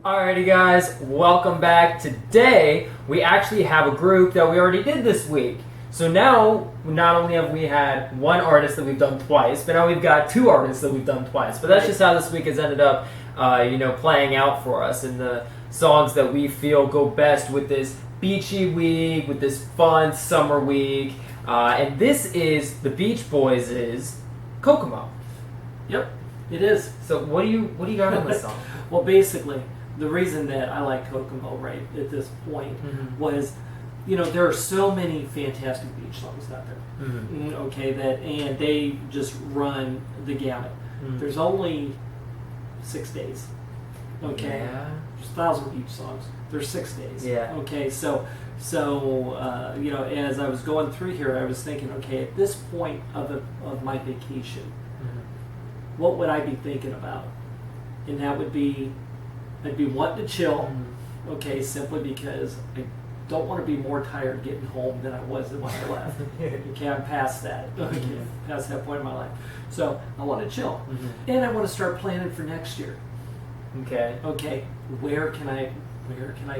Alrighty guys, welcome back. Today, we actually have a group that we already did this week. So now, not only have we had one artist that we've done twice, but now we've got two artists that we've done twice. But that's just how this week has ended up, playing out for us, and the songs that we feel go best with this beachy week, with this fun summer week. And this is the Beach Boys' Kokomo. Yep, it is. So what do you got on this song? Well, basically, the reason that I like Kokomo right at this point was, there are so many fantastic beach songs out there. And they just run the gamut. There's only 6 days. Okay, Yeah. there's 1,000 beach songs. There's 6 days. Yeah. Okay, so as I was going through here, I was thinking, okay, at this point of my vacation, what would I be thinking about? And that would be, I'd be wanting to chill, okay, simply because I don't want to be more tired getting home than I was when I left. Okay, I'm past that. Okay, past that point in my life. So I want to chill. And I want to start planning for next year. Okay. Okay, where can I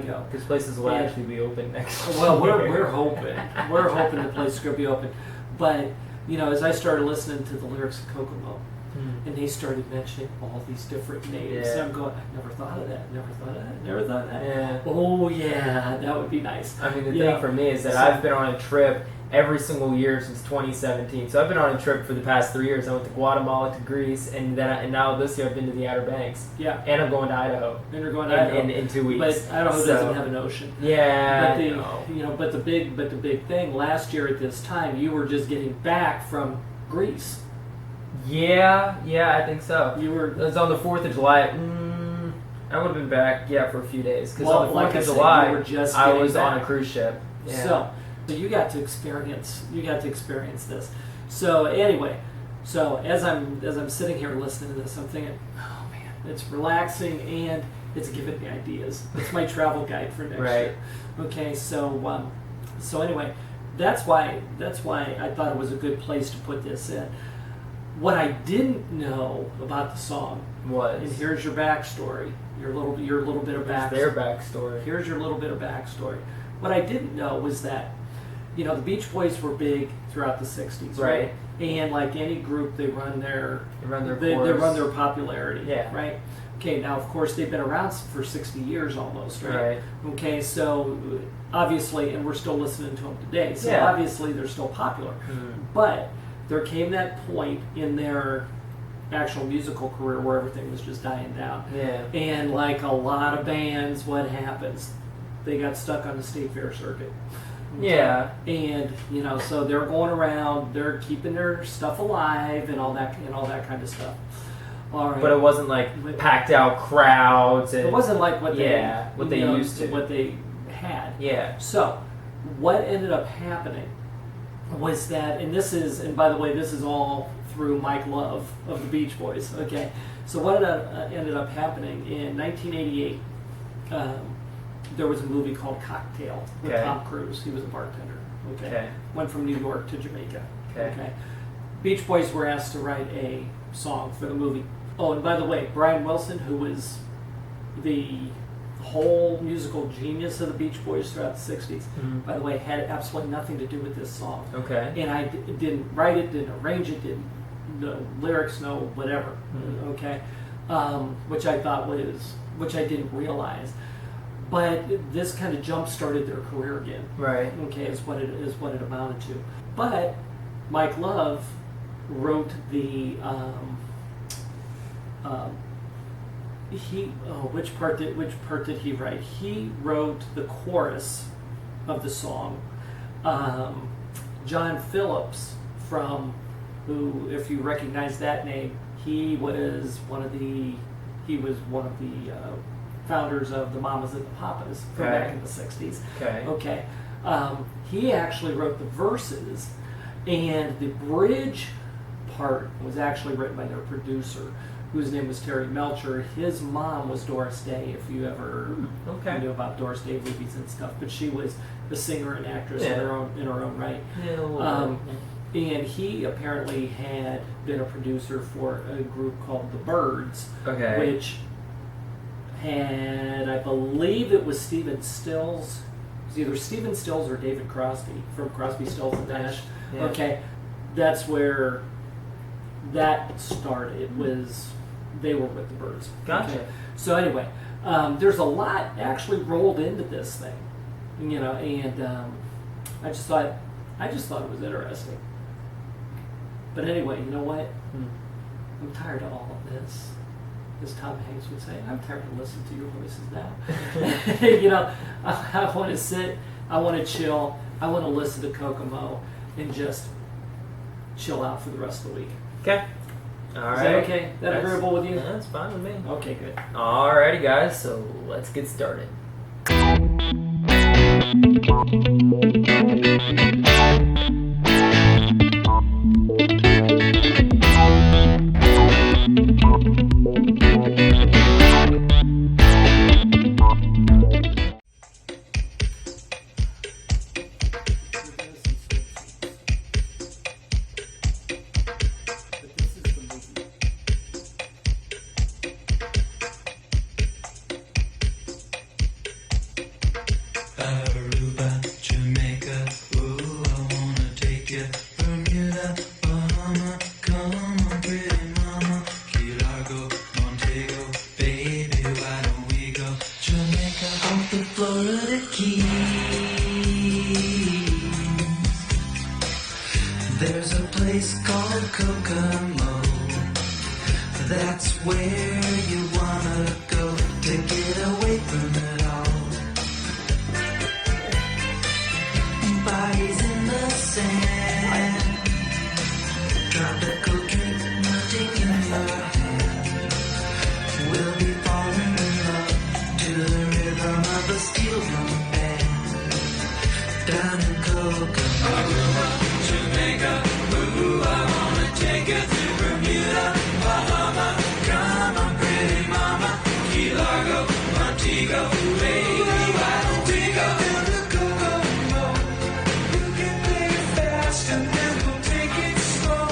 go? Because places will actually be open next year. Well, we're hoping. We're hoping the place is going to be open. But, as I started listening to the lyrics of Kokomo, and they started mentioning all these different names. Yeah. I'm going, I never thought of that. Never thought of that. Yeah. Oh, yeah, that would be nice. I mean, the thing for me is that I've been on a trip every single year since 2017. So I've been on a trip for the past 3 years. I went to Guatemala, to Greece, and now this year I've been to the Outer Banks. Yeah. And I'm going to Idaho. And you're going to Idaho. In 2 weeks. But Idaho doesn't have an ocean. Yeah. But the big thing, last year at this time, you were just getting back from Greece. Yeah, I think so. You were. It was on the 4th of July. I would have been back, for a few days. Because on the 4th of you July, were just I was back. on a cruise ship. Yeah. So you got to experience this. So anyway, as I'm sitting here listening to this, I'm thinking, oh man, it's relaxing and it's giving me ideas. It's my travel guide for next year. Okay, so anyway, that's why I thought it was a good place to put this in. What I didn't know about the song was, and here's your backstory, your little bit of backstory. Their backstory. Here's your little bit of backstory. What I didn't know was that, the Beach Boys were big throughout the '60s, right? And like any group, they run their popularity, right? Okay, now of course they've been around for 60 years almost, right? Okay, so obviously, and we're still listening to them today, so obviously they're still popular, but there came that point in their actual musical career where everything was just dying down. Yeah. And like a lot of bands, what happens? They got stuck on the state fair circuit. Okay? Yeah. And so they're going around, they're keeping their stuff alive and all that kind of stuff. All right. But it wasn't like packed out crowds. And it wasn't like what they used to. What they had. Yeah. So what ended up happening was that, and by the way, this is all through Mike Love of the Beach Boys. Okay, so what ended up happening in 1988? There was a movie called Cocktail with Tom Cruise. He was a bartender. Okay, went from New York to Jamaica. Okay, Beach Boys were asked to write a song for the movie. Oh, and by the way, Brian Wilson, who was the whole musical genius of the Beach Boys throughout the 60s, by the way, had absolutely nothing to do with this song. Okay. And I didn't write it, didn't arrange it, didn't know lyrics, no whatever. Okay. Which I didn't realize. But this kind of jump-started their career again. Right. Okay, is what it amounted to. But Mike Love wrote the which part did he write? He wrote the chorus of the song. John Phillips, who, if you recognize that name, he was one of the founders of the Mamas and the Papas from back in the '60s. Okay. He actually wrote the verses, and the bridge part was actually written by their producer, whose name was Terry Melcher. His mom was Doris Day, if you ever knew about Doris Day movies and stuff. But she was a singer and actress in her own right. And he apparently had been a producer for a group called The Byrds, which and I believe it was Stephen Stills. It was either Stephen Stills or David Crosby from Crosby, Stills and Nash. Yeah. Okay, that's where that started. Was they were with the Byrds. Gotcha. Okay. So anyway, there's a lot actually rolled into this thing, you know, and I just thought it was interesting. But anyway, you know what? I'm tired of all of this. As Tom Hanks would say, I'm tired of listening to your voices now. You know, I want to sit, I want to chill, I want to listen to Kokomo and just chill out for the rest of the week. Okay. All right. Is that okay? That agreeable with you? That's fine with me. Okay, good. Alrighty, guys. So let's get started. Aruba, Jamaica, ooh, I wanna take you. Bermuda, Bahama, come on, pretty mama. Key Largo, Montego, baby, why don't we go? Jamaica, off the Florida Keys. There's a place called Kokomo. That's where you wanna go to get away from it all. Bodies in the sand, tropical drink melting in your hand. We'll be falling in love to the rhythm of a steel drum band. Down in Kokomo, Aruba, Jamaica, ooh, I wanna take you to Bermuda, Bahama, come on, pretty mama, Key Largo, Montego, baby, why don't we go down to Kokomo? You can play it fast and then we'll take it slow.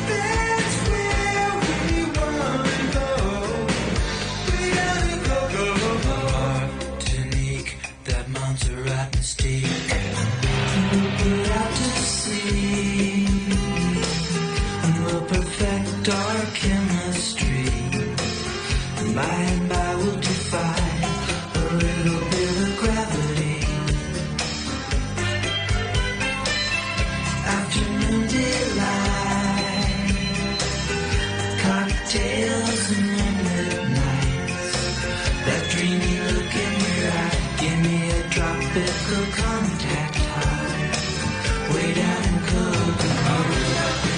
That's where we wanna go. We gotta go. Martinique, that Montserrat mystique. We'll put out to sea and we'll perfect our chemistry. By and by we'll defy a little bit of gravity. Afternoon delight, cocktails and moonlit nights. That dreamy look in your eye, give me a tropical contact high. Way down in Kokomo,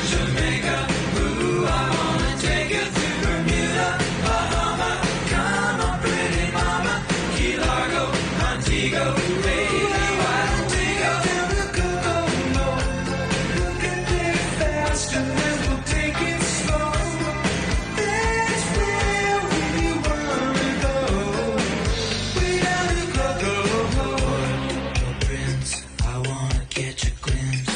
Jamaica, ooh, I wanna take you to Bermuda, Bahama, come on, pretty mama, Key Largo, Montego, baby, why don't we go down to Kokomo? You can play it fast and then we'll take it slow. That's where we wanna go. We gotta go. Oh, Prince, I wanna catch a glimpse.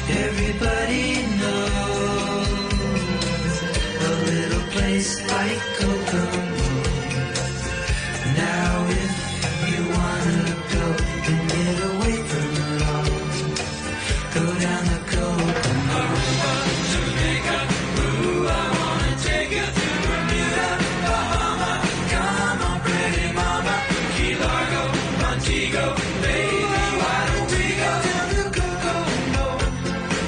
Everybody knows a little place like Kokomo. Now if you wanna go and get away from it all, go down to Kokomo. Jamaica, ooh, I wanna take you to Bermuda, Bahama, come on, pretty mama, Key Largo, Montego, baby, why don't we go down to Kokomo?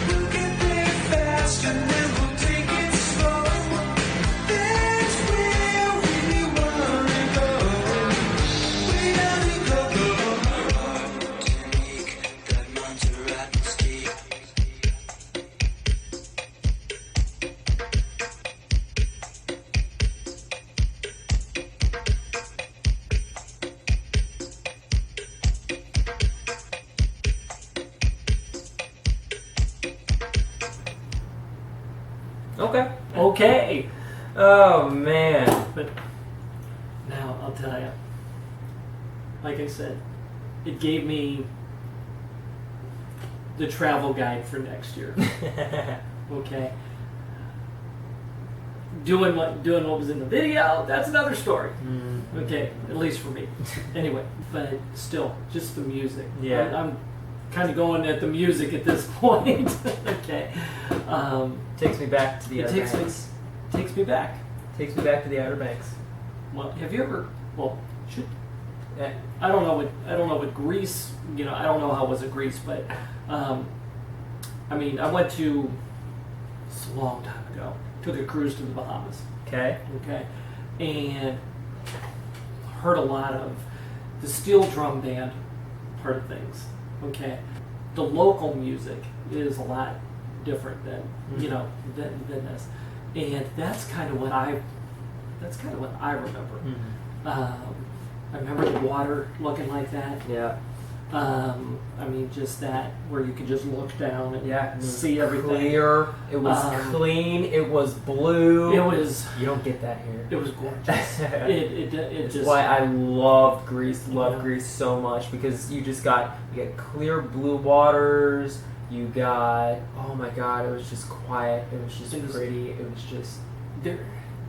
You can play it fast and then we'll take it slow. That's where we wanna go. We gotta go. Martinique, that Montserrat mystique. Okay. Okay. Oh man. But now I'll tell you, like I said, it gave me the travel guide for next year. Okay. Doing what was in the video, that's another story. Okay, at least for me. Anyway, but still, just the music. Yeah. I'm kind of going at the music at this point. Okay. Takes me back to the Outer Banks. Takes me back. Takes me back to the Outer Banks. Well, have you ever? Well, should Yeah. I don't know what Greece. You know, I don't know how it was at Greece, but I mean, I went to. It's a long time ago. Took a cruise to the Bahamas. Okay. Okay, and heard a lot of the steel drum band part of things. Okay, the local music is a lot different than than this, and that's kind of what I remember. I remember the water looking like that. Yeah. I mean, just that where you could just look down and see everything. Clear. It was clean. It was blue. It was. You don't get that here. It was gorgeous. it That's just. why I loved Greece. Loved Greece so much because you get clear blue waters. You got, oh my God, it was just quiet. It was just pretty. It was just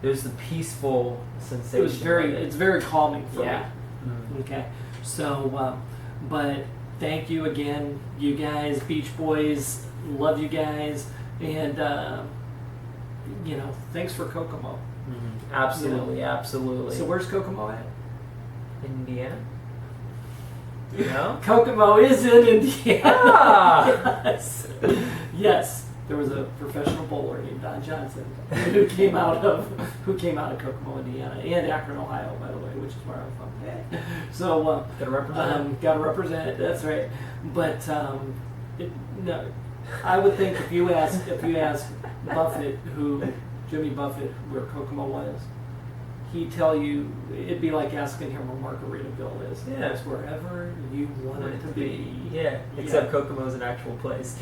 there's the peaceful sensation. It's very calming for me. Mm-hmm. Okay, so but thank you again, you guys, Beach Boys. Love you guys, and thanks for Kokomo. Mm-hmm. Absolutely, absolutely. So where's Kokomo at? Indiana. You know? Kokomo is in Indiana. Ah! Yes. There was a professional bowler named Don Johnson who came out of Kokomo, Indiana, and Akron, Ohio, by the way, which is where I'm from. Yeah. So Gotta represent. Gotta represent. That's right. But no, I would think if you ask Buffett, Jimmy Buffett, where Kokomo was, he'd tell you it'd be like asking him where Margaritaville is. Yeah. It's wherever you want it to be. Yeah. Except Kokomo's an actual place.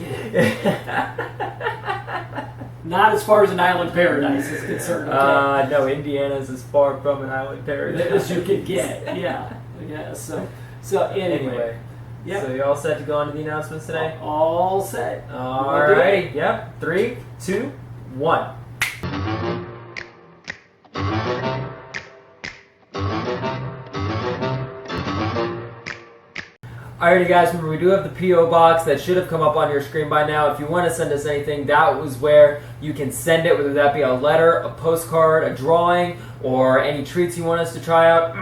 Not as far as an island paradise is concerned. Okay? No, Indiana's as far from an island paradise as you could get. Yeah. So anyway. Yep. So you all set to go on to the announcements today? All set. Alrighty. Yep. 3, 2, 1. Alrighty guys, remember we do have the P.O. Box that should have come up on your screen by now. If you want to send us anything, that was where you can send it, whether that be a letter, a postcard, a drawing, or any treats you want us to try out.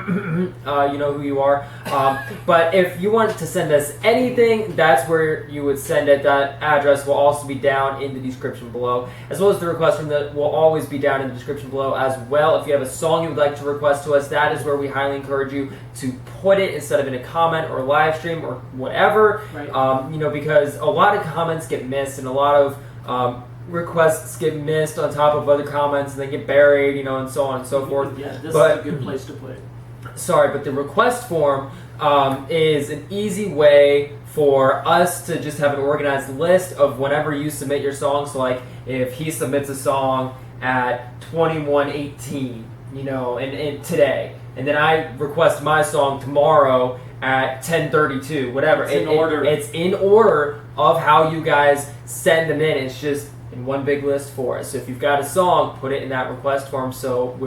You know who you are. But if you want to send us anything, that's where you would send it. That address will also be down in the description below, as well as the request form that will always be down in the description below as well. If you have a song you would like to request to us, that is where we highly encourage you to put it instead of in a comment or live stream or whatever. Right. Because a lot of comments get missed and a lot of requests get missed on top of other comments and they get buried, and so on and so forth. Yeah, this is a good place to put it. Sorry, but the request form is an easy way for us to just have an organized list of whenever you submit your song. So like if he submits a song at 21:18, and today, and then I request my song tomorrow at 10:32, whatever. It's in order. It's in order of how you guys send them in. It's just in one big list for us. So if you've got a song, put it in that request form so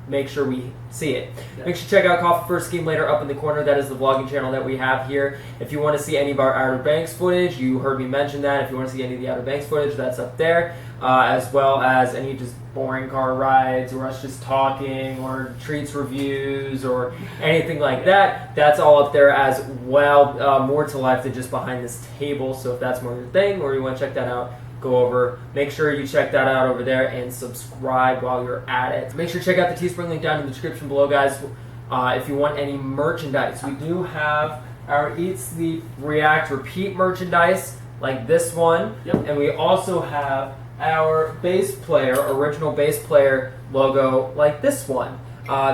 make sure we see it. Yeah. Make sure to check out Coffee First Scheme Later up in the corner. That is the vlogging channel that we have here. If you want to see any of our Outer Banks footage, you heard me mention that. If you want to see any of the Outer Banks footage, that's up there. As well as any just boring car rides or us just talking or treats reviews or anything like that. That's all up there as well. More to life than just behind this table. So if that's more your thing or you want to check that out, go over. Make sure you check that out over there and subscribe while you're at it. Make sure to check out the Teespring link down in the description below, guys. If you want any merchandise, we do have our Eat, Sleep, React, Repeat merchandise like this one. Yep. And we also have our original bass player logo like this one.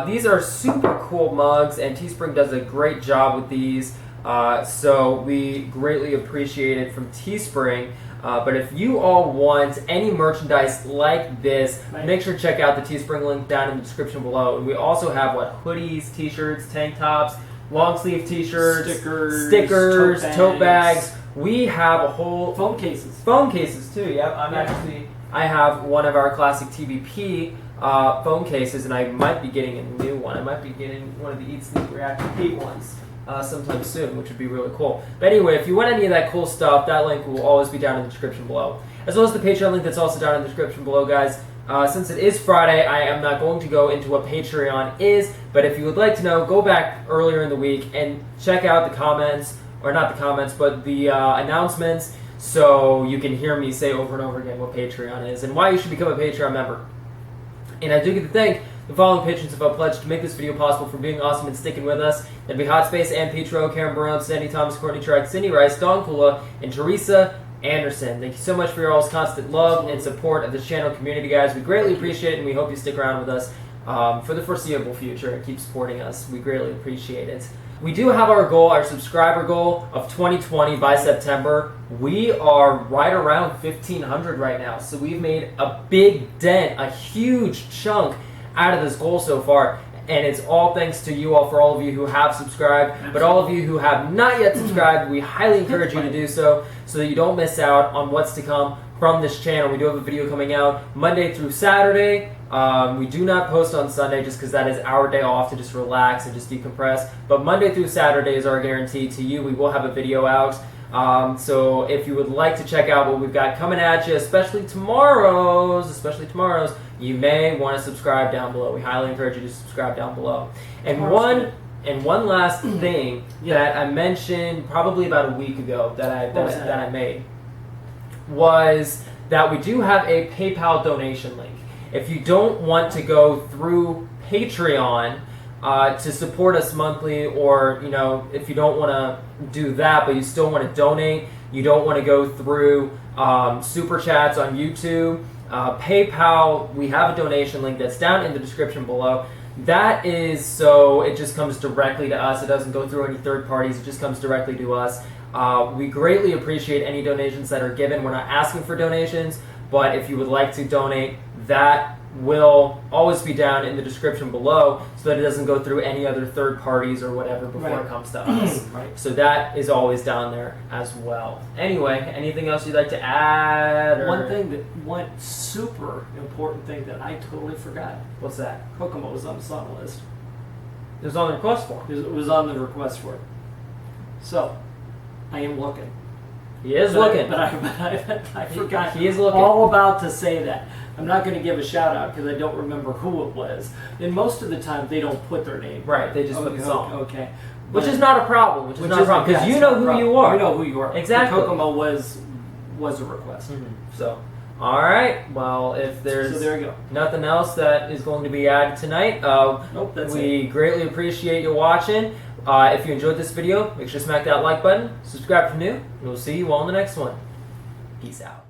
These are super cool mugs and Teespring does a great job with these. So we greatly appreciate it from Teespring. But if you all want any merchandise like this, make sure to check out the Teespring link down in the description below. And we also have hoodies, t-shirts, tank tops, long sleeve t-shirts, stickers, tote bags. We have a whole phone cases. Phone cases too. Yep. I have one of our classic TVP phone cases, and I might be getting a new one. I might be getting one of the Eat Sleep React Repeat ones sometime soon, which would be really cool. But anyway, if you want any of that cool stuff, that link will always be down in the description below, as well as the Patreon link that's also down in the description below, guys. Since it is Friday, I am not going to go into what Patreon is, but if you would like to know, go back earlier in the week and check out the comments, or not the comments, but the announcements, so you can hear me say over and over again what Patreon is and why you should become a Patreon member. And I do get to thank the following patrons who have pledged to make this video possible for being awesome and sticking with us. That'd be Hotspace and Petro, Karen Barone, Sandy Thomas, Courtney Truax, Cindy Rice, Dawn Kula, and Teresa Anderson. Thank you so much for your all's constant love and support of this channel community, guys. We greatly appreciate it, and we hope you stick around with us for the foreseeable future and keep supporting us. We greatly appreciate it. We do have our goal, our subscriber goal of 2020 by September. We are right around 1,500 right now, so we've made a big dent, a huge chunk out of this goal so far, and it's all thanks to you all, for all of you who have subscribed. Absolutely. But all of you who have not yet subscribed, we highly encourage you to do so that you don't miss out on what's to come from this channel. We do have a video coming out Monday through Saturday. We do not post on Sunday just because that is our day off to just relax and just decompress. But Monday through Saturday is our guarantee to you. We will have a video out. So if you would like to check out what we've got coming at you, especially tomorrow's, you may want to subscribe down below. We highly encourage you to subscribe down below. And one last thing that I mentioned probably about a week ago that I made was that we do have a PayPal donation link. If you don't want to go through Patreon to support us monthly, or if you don't want to do that but you still want to donate, you don't want to go through super chats on YouTube, PayPal, we have a donation link that's down in the description below. That is so it just comes directly to us. It doesn't go through any third parties. It just comes directly to us. We greatly appreciate any donations that are given. We're not asking for donations, but if you would like to donate, that will always be down in the description below, so that it doesn't go through any other third parties or whatever before it comes to us. So that is always down there as well. Anyway, anything else you'd like to add? One super important thing that I totally forgot. What's that? Kokomo was on the song list. It was on the request form. It was on the request form. So, I am looking. He is looking. But I forgot. He is looking. All about to say that. I'm not going to give a shout out because I don't remember who it was. And most of the time they don't put their name. Right, they just put the song. Okay. Which is not a problem. Which is not a problem because you know who you are. You know who you are. Exactly. And Kokomo was a request. Mm-hmm. So, all right. Well, if there's there you go. Nothing else that is going to be added tonight, nope, that's we greatly appreciate you watching. If you enjoyed this video, make sure to smack that like button, subscribe if you're new, and we'll see you all in the next one. Peace out.